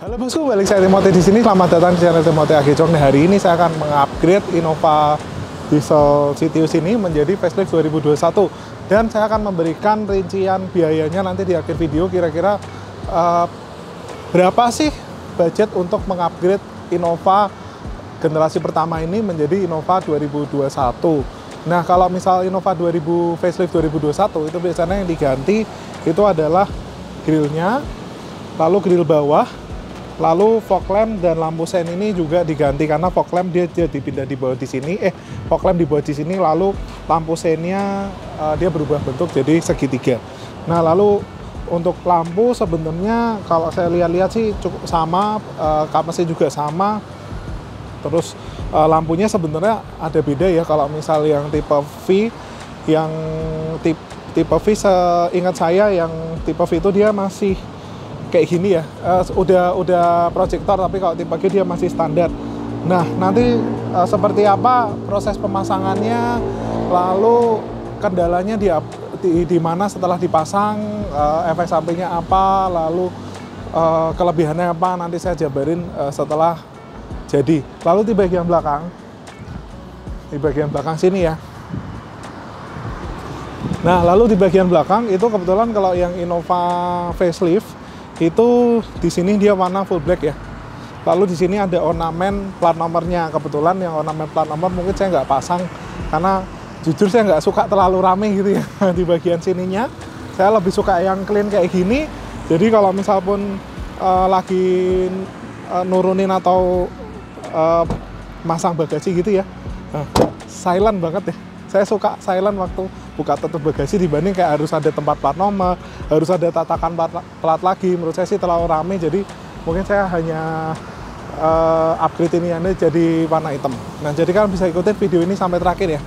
Halo bosku, balik saya Timothy di sini. Selamat datang di channel Timothy Agecong. Hari ini saya akan mengupgrade Innova Diesel Citius ini menjadi facelift 2021, dan saya akan memberikan rincian biayanya nanti di akhir video. Kira-kira berapa sih budget untuk mengupgrade Innova generasi pertama ini menjadi Innova 2021. Nah, kalau misal Innova facelift 2021 itu biasanya yang diganti itu adalah grillnya, lalu grill bawah, lalu fog lamp dan lampu sen ini juga diganti karena fog lamp dia dipindah di bawah di sini, fog lamp di bawah di sini, lalu lampu sennya dia berubah bentuk jadi segitiga. Nah, lalu untuk lampu sebenarnya kalau saya lihat-lihat sih cukup sama, kapasnya juga sama. Terus lampunya sebenarnya ada beda ya, kalau misal yang tipe V, yang tipe V seingat saya yang tipe V itu dia masih kayak gini ya, udah proyektor, tapi kalau tipe G dia masih standar. Nah, nanti seperti apa proses pemasangannya, lalu kendalanya di mana setelah dipasang, efek sampingnya apa, lalu kelebihannya apa, nanti saya jabarin setelah jadi. Lalu di bagian belakang sini ya. Nah, lalu di bagian belakang itu kebetulan kalau yang Innova facelift itu di sini dia warna full black ya. Lalu di sini ada ornamen plat nomornya. Kebetulan yang ornamen plat nomor mungkin saya nggak pasang karena jujur saya nggak suka terlalu rame gitu ya. Di bagian sininya saya lebih suka yang clean kayak gini. Jadi kalau misal pun lagi nurunin atau masang bagasi gitu ya, silent banget ya. Saya suka silent waktu buka tutup bagasi dibanding kayak harus ada tempat plat nomor, harus ada tatakan plat lagi. Menurut saya sih terlalu rame, jadi mungkin saya hanya upgrade ini jadi warna hitam. Nah, jadi kalian bisa ikutin video ini sampai terakhir ya.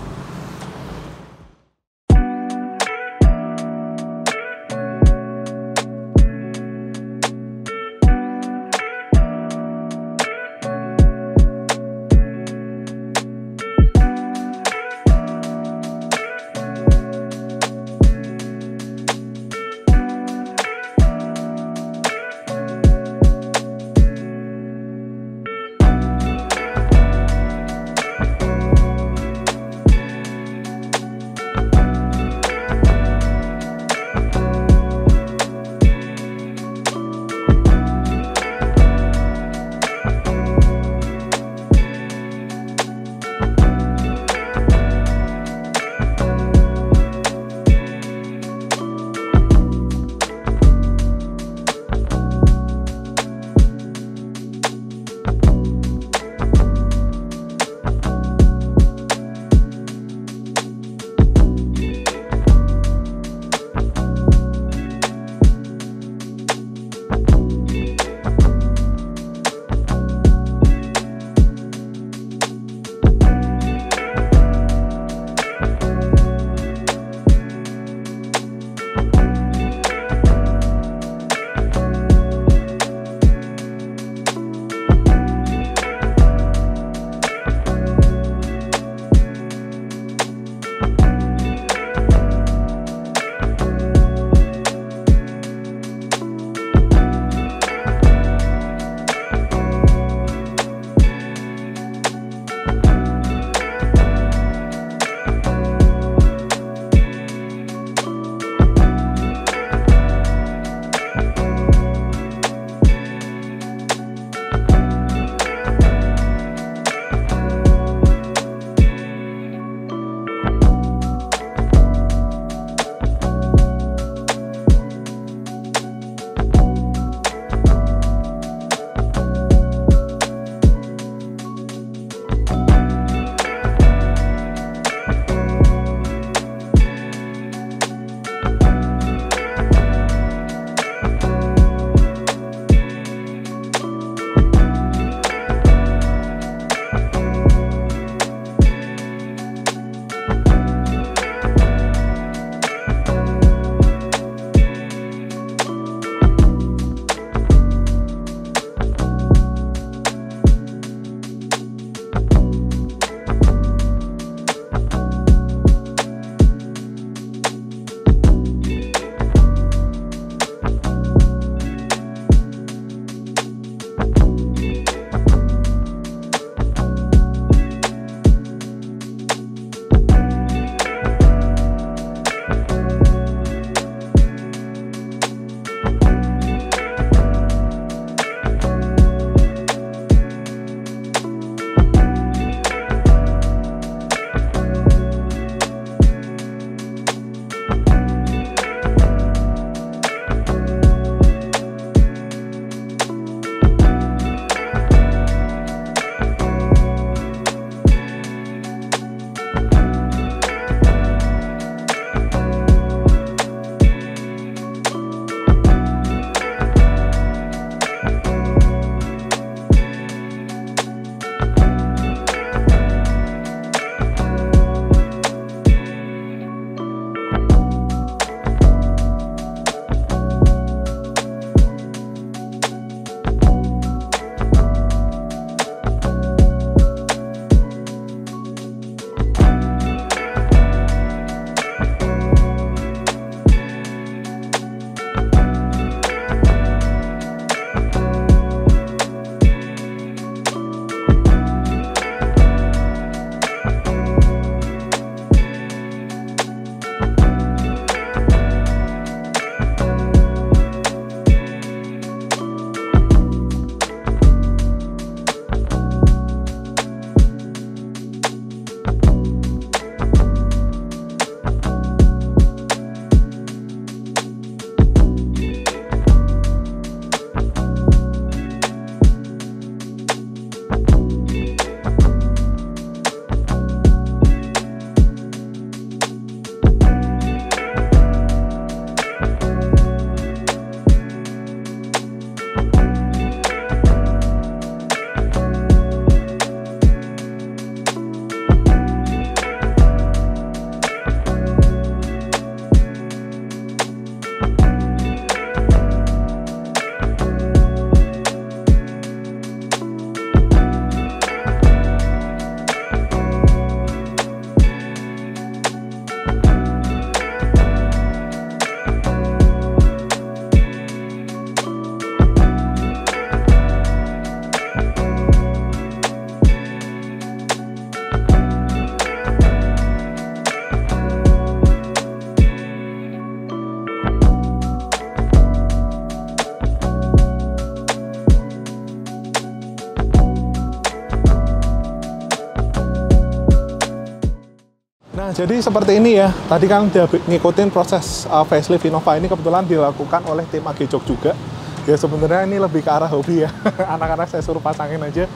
Nah, jadi seperti ini ya. Tadi kan udah ngikutin proses facelift Innova ini, kebetulan dilakukan oleh tim AG Jok juga. Ya sebenarnya ini lebih ke arah hobi ya. Anak-anak saya suruh pasangin aja.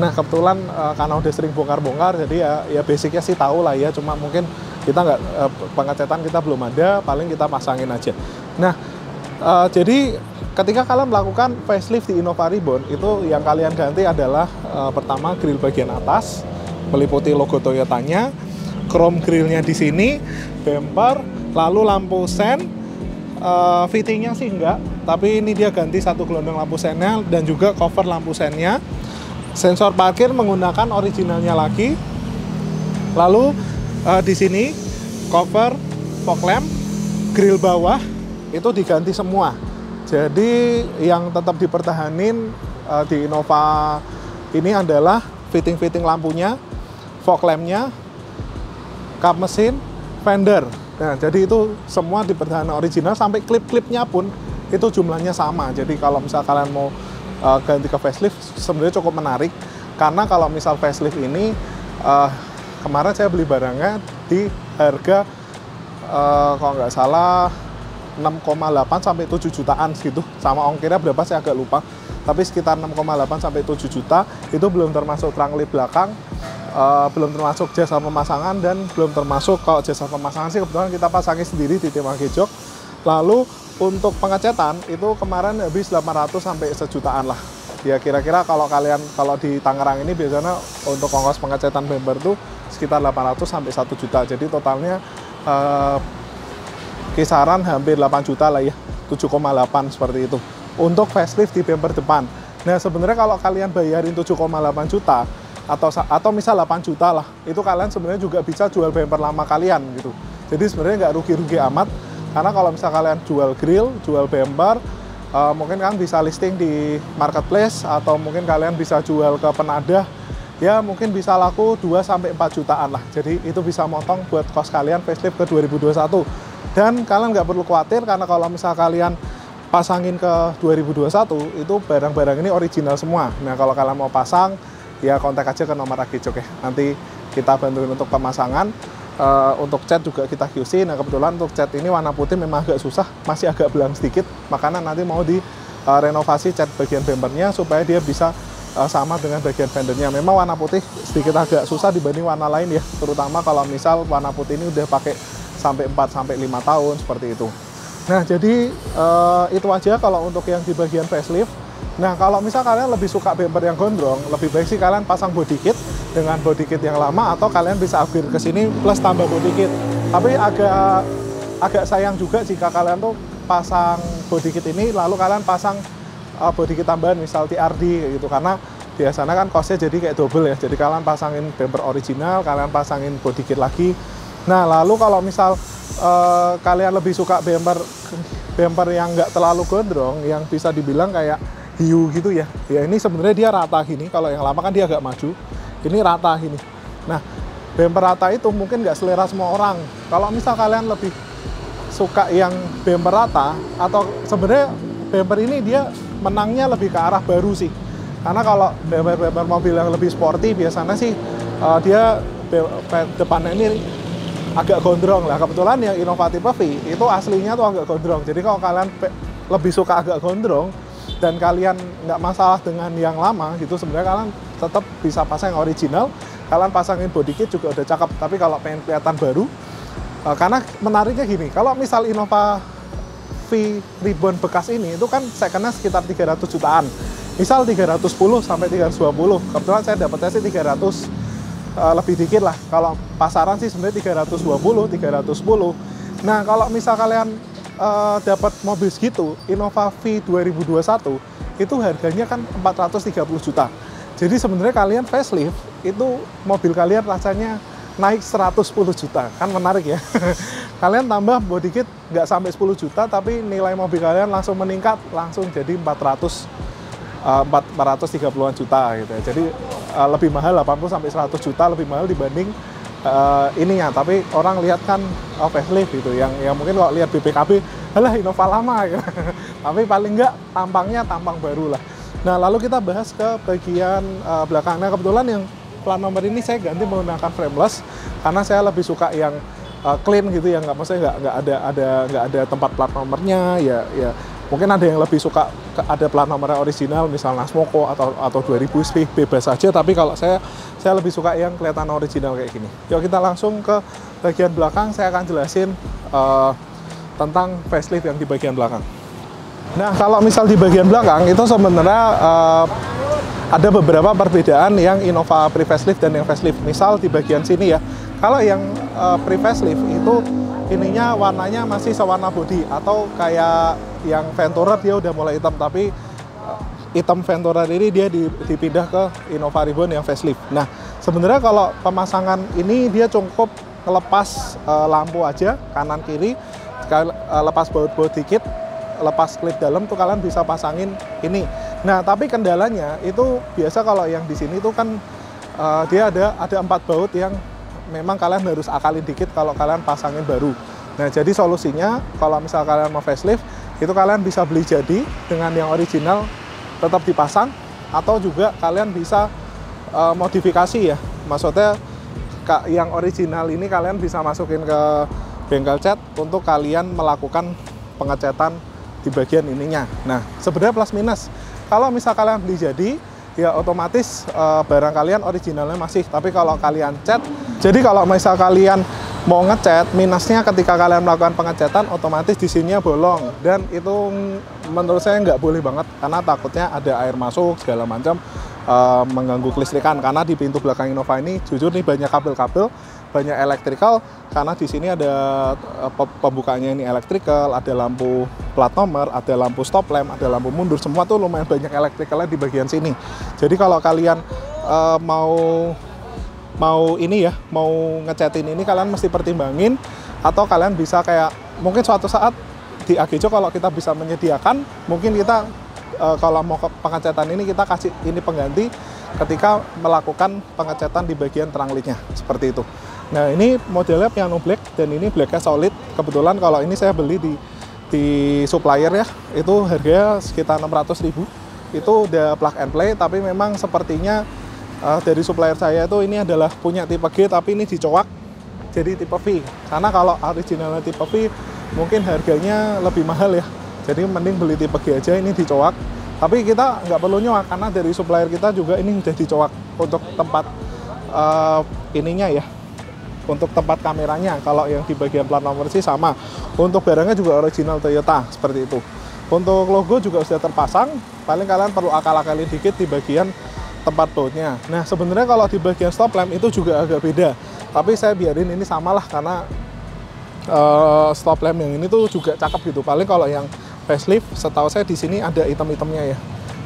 Nah, kebetulan karena udah sering bongkar-bongkar, jadi ya basicnya sih tahu lah ya. Cuma mungkin kita nggak pengecetan kita belum ada, paling kita pasangin aja. Nah, jadi ketika kalian melakukan facelift di Innova Reborn, itu yang kalian ganti adalah pertama grill bagian atas, meliputi logo Toyotanya, chrome grillnya di sini, bumper, lalu lampu sen, fittingnya sih enggak, tapi ini dia ganti satu gelondong lampu sennya dan juga cover lampu sennya. Sensor parkir menggunakan originalnya lagi. Lalu di sini cover fog lamp, grill bawah itu diganti semua. Jadi yang tetap dipertahanin di Innova ini adalah fitting lampunya, fog lampnya, kap mesin, fender. Nah, jadi itu semua dipertahankan original, sampai klip-klipnya pun itu jumlahnya sama. Jadi kalau misal kalian mau ganti ke facelift, sebenarnya cukup menarik. Karena kalau misal facelift ini, kemarin saya beli barangnya di harga, kalau nggak salah, 6,8 sampai 7 jutaan gitu. Sama ongkirnya berapa saya agak lupa. Tapi sekitar 6,8 sampai 7 juta, itu belum termasuk trunk lip belakang, belum termasuk jasa pemasangan, dan belum termasuk kalau jasa pemasangan sih kebetulan kita pasangi sendiri di tim AG Jok. Lalu untuk pengecetan itu kemarin habis 800 sampai sejutaan lah. Ya kira-kira kalau di Tangerang ini biasanya untuk ongkos pengecetan bumper tuh sekitar 800 sampai 1 juta. Jadi totalnya kisaran hampir 8 juta lah ya, 7,8 seperti itu. Untuk facelift di bumper depan. Nah sebenarnya kalau kalian bayarin 7,8 juta atau misal 8 juta lah, itu kalian sebenarnya juga bisa jual bumper lama kalian gitu. Jadi sebenarnya nggak rugi-rugi amat, karena kalau misal kalian jual grill, jual bumper, mungkin kan bisa listing di marketplace, atau mungkin kalian bisa jual ke penadah, ya mungkin bisa laku 2-4 jutaan lah. Jadi itu bisa motong buat kos kalian facelift ke 2021. Dan kalian nggak perlu khawatir, karena kalau misal kalian pasangin ke 2021, itu barang-barang ini original semua. Nah kalau kalian mau pasang, ya kontak aja ke nomor AG Jok ya. Nanti kita bantuin untuk pemasangan. Untuk cat juga kita QC. Nah kebetulan untuk cat ini warna putih memang agak susah, masih agak belang sedikit, makanya nanti mau di renovasi cat bagian bumpernya supaya dia bisa sama dengan bagian fendernya. Memang warna putih sedikit agak susah dibanding warna lain ya, terutama kalau misal warna putih ini udah pakai sampai 4-5 tahun seperti itu. Nah jadi itu aja kalau untuk yang di bagian facelift. Nah kalau misal kalian lebih suka bumper yang gondrong, lebih baik sih kalian pasang body kit dengan body kit yang lama, atau kalian bisa upgrade ke sini plus tambah body kit. Tapi agak sayang juga jika kalian tuh pasang body kit ini lalu kalian pasang body kit tambahan misal TRD gitu, karena biasanya kan costnya jadi kayak double ya. Jadi kalian pasangin bumper original, kalian pasangin body kit lagi. Nah lalu kalau misal kalian lebih suka bumper yang nggak terlalu gondrong, yang bisa dibilang kayak hiu gitu ya. Ya ini sebenarnya dia rata gini. Kalau yang lama kan dia agak maju. Ini rata gini. Nah, bumper rata itu mungkin nggak selera semua orang. Kalau misal kalian lebih suka yang bumper rata, atau sebenarnya bumper ini dia menangnya lebih ke arah baru sih. Karena kalau bumper mobil yang lebih sporty biasanya sih dia depannya ini agak gondrong lah. Kebetulan yang Innova tipe V itu aslinya tuh agak gondrong. Jadi kalau kalian lebih suka agak gondrong dan kalian nggak masalah dengan yang lama gitu, sebenarnya kalian tetap bisa pasang yang original. Kalian pasangin body kit juga udah cakep. Tapi kalau pengen kelihatan baru, karena menariknya gini, kalau misal Innova V Reborn bekas ini itu kan secondnya sekitar 300 jutaan. Misal 310 sampai 320. Kebetulan saya dapatnya sih 300 lebih dikit lah. Kalau pasaran sih sebenarnya 320, 310. Nah, kalau misal kalian dapat mobil segitu, Innova V 2021, itu harganya kan 430 juta. Jadi sebenarnya kalian facelift, itu mobil kalian rasanya naik 110 juta. Kan menarik ya. Kalian tambah body kit nggak sampai 10 juta, tapi nilai mobil kalian langsung meningkat, langsung jadi 430-an juta gitu ya. Jadi lebih mahal, 80 sampai 100 juta lebih mahal dibanding ininya. Tapi orang lihat kan facelift gitu, yang mungkin kalau lihat BPKB, alah Innova lama gitu. Tapi paling nggak tampangnya tampang baru lah. Nah lalu kita bahas ke bagian belakang. Nah kebetulan yang plat nomor ini saya ganti menggunakan frameless karena saya lebih suka yang clean gitu ya, maksudnya nggak ada tempat plat nomornya ya. Mungkin ada yang lebih suka ada plat nomornya original, misalnya Smoko atau 2000 SP, bebas saja. Tapi kalau saya lebih suka yang kelihatan original kayak gini. Yuk kita langsung ke bagian belakang, saya akan jelasin tentang facelift yang di bagian belakang. Nah, kalau misal di bagian belakang itu sebenarnya ada beberapa perbedaan yang Innova pre-facelift dan yang facelift. Misal di bagian sini ya, kalau yang pre-facelift itu ininya warnanya masih sewarna body, atau kayak yang Venturer dia udah mulai hitam, tapi hitam Venturer ini dia dipindah ke Innova Reborn yang facelift. Nah, sebenarnya kalau pemasangan ini dia cukup lepas lampu aja kanan kiri, lepas baut-baut dikit, lepas klip dalam tuh kalian bisa pasangin ini. Nah, tapi kendalanya itu biasa kalau yang di sini tuh kan dia ada 4 baut yang memang kalian harus akalin dikit kalau kalian pasangin baru. Nah, jadi solusinya kalau misal kalian mau facelift, itu kalian bisa beli jadi dengan yang original tetap dipasang, atau juga kalian bisa modifikasi ya. Maksudnya yang original ini kalian bisa masukin ke bengkel cat untuk kalian melakukan pengecetan di bagian ininya. Nah, sebenarnya plus minus. Kalau misal kalian beli jadi, ya otomatis barang kalian originalnya masih. Tapi kalau kalian cat, jadi kalau misal kalian mau ngecat, minusnya ketika kalian melakukan pengecatan, otomatis di sininya bolong. Dan itu menurut saya nggak boleh banget, karena takutnya ada air masuk, segala macam, mengganggu kelistrikan. Karena di pintu belakang Innova ini, jujur nih banyak kabel-kabel, banyak elektrikal, karena di sini ada pembukanya ini elektrikal, ada lampu plat nomor, ada lampu stop lamp, ada lampu mundur, semua tuh lumayan banyak elektrikalnya di bagian sini. Jadi kalau kalian mau ini ya, mau ngecatin ini, kalian mesti pertimbangin, atau kalian bisa kayak mungkin suatu saat di Agejo kalau kita bisa menyediakan, mungkin kita kalau mau ke pengecatan ini kita kasih ini pengganti ketika melakukan pengecatan di bagian terang lidnya, seperti itu. Nah, ini modelnya piano black dan ini blacknya solid. Kebetulan kalau ini saya beli di supplier ya, itu harganya sekitar 600.000. Itu udah plug and play, tapi memang sepertinya dari supplier saya itu ini adalah punya tipe G, tapi ini dicowak jadi tipe V. Karena kalau originalnya tipe V mungkin harganya lebih mahal ya. Jadi mending beli tipe G aja, ini dicowak. Tapi kita nggak perlu nyowak karena dari supplier kita juga ini udah dicowak untuk tempat ininya ya, untuk tempat kameranya. Kalau yang di bagian plat nomor sih sama. Untuk barangnya juga original Toyota, seperti itu. Untuk logo juga sudah terpasang. Paling kalian perlu akal-akalin dikit di bagian tempat bautnya. Nah, sebenarnya kalau di bagian stop lamp itu juga agak beda. Tapi saya biarin ini samalah karena stop lamp yang ini tuh juga cakep gitu. Paling kalau yang facelift, setahu saya di sini ada hitam-hitamnya ya.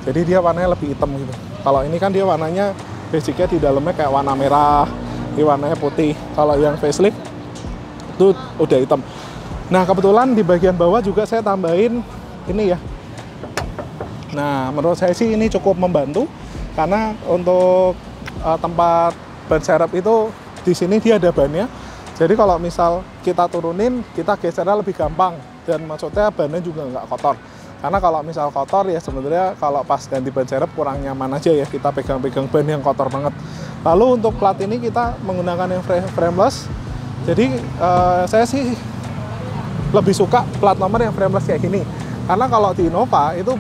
Jadi dia warnanya lebih hitam gitu. Kalau ini kan dia warnanya basicnya di dalamnya kayak warna merah, ini warnanya putih. Kalau yang facelift itu udah hitam. Nah, kebetulan di bagian bawah juga saya tambahin ini ya. Nah, menurut saya sih ini cukup membantu karena untuk tempat ban serep itu di sini dia ada bannya. Jadi kalau misal kita turunin, kita gesernya lebih gampang dan maksudnya bannya juga nggak kotor. Karena kalau misal kotor ya sebenarnya kalau pas ganti ban serep kurang nyaman aja ya, kita pegang-pegang ban yang kotor banget. Lalu untuk plat ini kita menggunakan yang frameless. Jadi saya sih lebih suka plat nomor yang frameless kayak gini. Karena kalau di Innova itu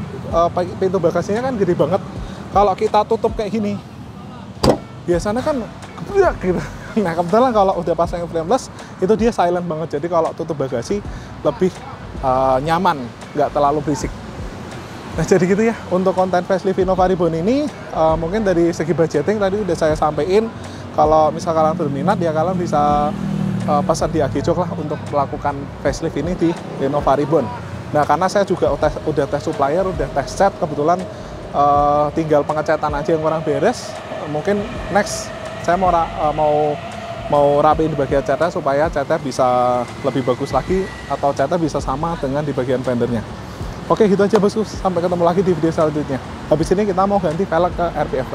pintu bagasinya kan gede banget. Kalau kita tutup kayak gini, biasanya kan gebrak gitu. Nah, kebetulan kalau udah pasang frameless, itu dia silent banget. Jadi kalau tutup bagasi lebih nyaman, nggak terlalu berisik. Nah, jadi gitu ya. Untuk konten facelift Innova Reborn ini, mungkin dari segi budgeting tadi udah saya sampaikan. Kalau misal kalian berminat, ya kalian bisa pesan di Agejo lah untuk melakukan facelift ini di Innova Reborn. Nah, karena saya juga udah tes supplier, udah tes cat, kebetulan tinggal pengecatan aja yang kurang beres. Mungkin next saya mau rapiin di bagian catnya supaya catnya bisa lebih bagus lagi atau catnya bisa sama dengan di bagian fendernya. Oke, gitu aja bosku. Sampai ketemu lagi di video selanjutnya. Habis ini kita mau ganti velg ke RPF.